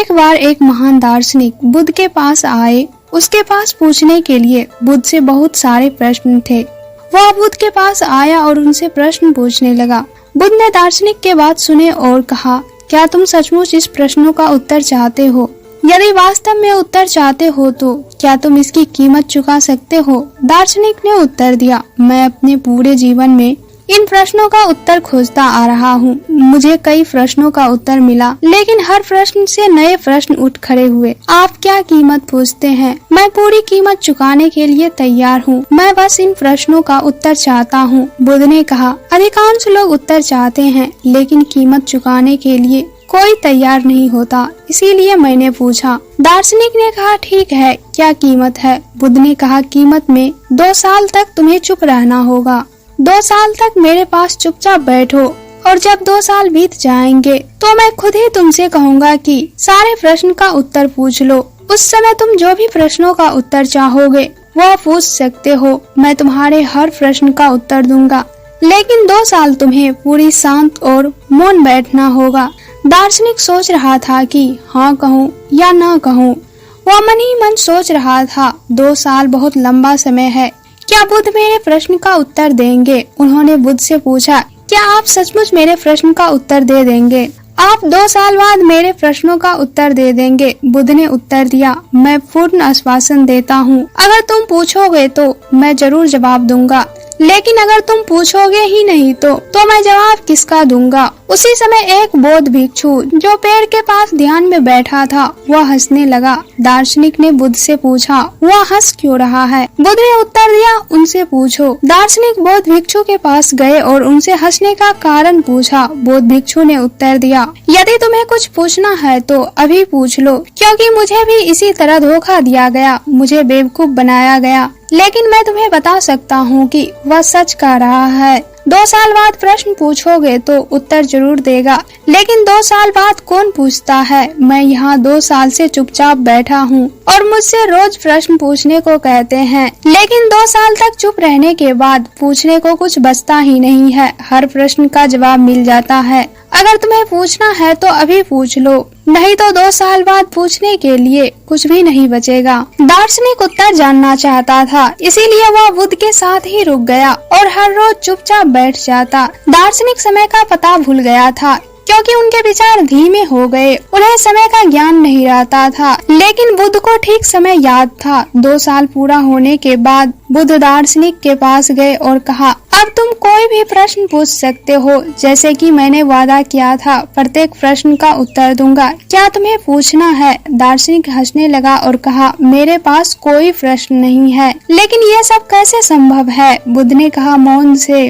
एक बार एक महान दार्शनिक बुद्ध के पास आए। उसके पास पूछने के लिए बुद्ध से बहुत सारे प्रश्न थे। वह बुद्ध के पास आया और उनसे प्रश्न पूछने लगा। बुद्ध ने दार्शनिक के बात सुने और कहा, क्या तुम सचमुच इस प्रश्नों का उत्तर चाहते हो? यदि वास्तव में उत्तर चाहते हो तो क्या तुम इसकी कीमत चुका सकते हो? दार्शनिक ने उत्तर दिया, मैं अपने पूरे जीवन में इन प्रश्नों का उत्तर खोजता आ रहा हूँ। मुझे कई प्रश्नों का उत्तर मिला, लेकिन हर प्रश्न से नए प्रश्न उठ खड़े हुए। आप क्या कीमत पूछते हैं? मैं पूरी कीमत चुकाने के लिए तैयार हूँ। मैं बस इन प्रश्नों का उत्तर चाहता हूँ। बुद्ध ने कहा, अधिकांश लोग उत्तर चाहते हैं, लेकिन कीमत चुकाने के लिए कोई तैयार नहीं होता, इसीलिए मैंने पूछा। दार्शनिक ने कहा, ठीक है, क्या कीमत है? बुद्ध ने कहा, कीमत में 2 साल तक तुम्हें चुप रहना होगा। 2 साल तक मेरे पास चुपचाप बैठो और जब 2 साल बीत जाएंगे तो मैं खुद ही तुमसे कहूँगा कि सारे प्रश्न का उत्तर पूछ लो। उस समय तुम जो भी प्रश्नों का उत्तर चाहोगे वह पूछ सकते हो। मैं तुम्हारे हर प्रश्न का उत्तर दूंगा, लेकिन 2 साल तुम्हें पूरी शांत और मौन बैठना होगा। दार्शनिक सोच रहा था कि हाँ कहूँ या ना कहूँ। वह मन ही मन सोच रहा था, 2 साल बहुत लंबा समय है। क्या बुद्ध मेरे प्रश्न का उत्तर देंगे? उन्होंने बुद्ध से पूछा, क्या आप सचमुच मेरे प्रश्न का उत्तर दे देंगे? आप 2 साल बाद मेरे प्रश्नों का उत्तर दे देंगे? बुद्ध ने उत्तर दिया, मैं पूर्ण आश्वासन देता हूँ। अगर तुम पूछोगे तो मैं जरूर जवाब दूंगा, लेकिन अगर तुम पूछोगे ही नहीं तो मैं जवाब किसका दूंगा? उसी समय एक बौद्ध भिक्षु जो पेड़ के पास ध्यान में बैठा था वह हंसने लगा। दार्शनिक ने बुद्ध से पूछा, वह हंस क्यों रहा है? बुद्ध ने उत्तर दिया, उनसे पूछो। दार्शनिक बौद्ध भिक्षु के पास गए और उनसे हंसने का कारण पूछा। बौद्ध भिक्षु ने उत्तर दिया, यदि तुम्हें कुछ पूछना है तो अभी पूछ लो, क्योंकि मुझे भी इसी तरह धोखा दिया गया, मुझे बेवकूफ बनाया गया, लेकिन मैं तुम्हें बता सकता हूँ कि वह सच कह रहा है। 2 साल बाद प्रश्न पूछोगे तो उत्तर जरूर देगा, लेकिन 2 साल बाद कौन पूछता है? मैं यहाँ 2 साल से चुपचाप बैठा हूँ और मुझसे रोज प्रश्न पूछने को कहते हैं, लेकिन 2 साल तक चुप रहने के बाद पूछने को कुछ बचता ही नहीं है। हर प्रश्न का जवाब मिल जाता है। अगर तुम्हें पूछना है तो अभी पूछ लो, नहीं तो 2 साल बाद पूछने के लिए कुछ भी नहीं बचेगा। दार्शनिक उत्तर जानना चाहता था, इसीलिए वह बुद्ध के साथ ही रुक गया और हर रोज चुपचाप बैठ जाता। दार्शनिक समय का पता भूल गया था, क्योंकि उनके विचार धीमे हो गए। उन्हें समय का ज्ञान नहीं रहता था, लेकिन बुद्ध को ठीक समय याद था। 2 साल पूरा होने के बाद बुद्ध दार्शनिक के पास गए और कहा, अब तुम कोई भी प्रश्न पूछ सकते हो, जैसे कि मैंने वादा किया था, प्रत्येक प्रश्न का उत्तर दूंगा। क्या तुम्हें पूछना है? दार्शनिक हंसने लगा और कहा, मेरे पास कोई प्रश्न नहीं है। लेकिन ये सब कैसे संभव है? बुद्ध ने कहा मौन से।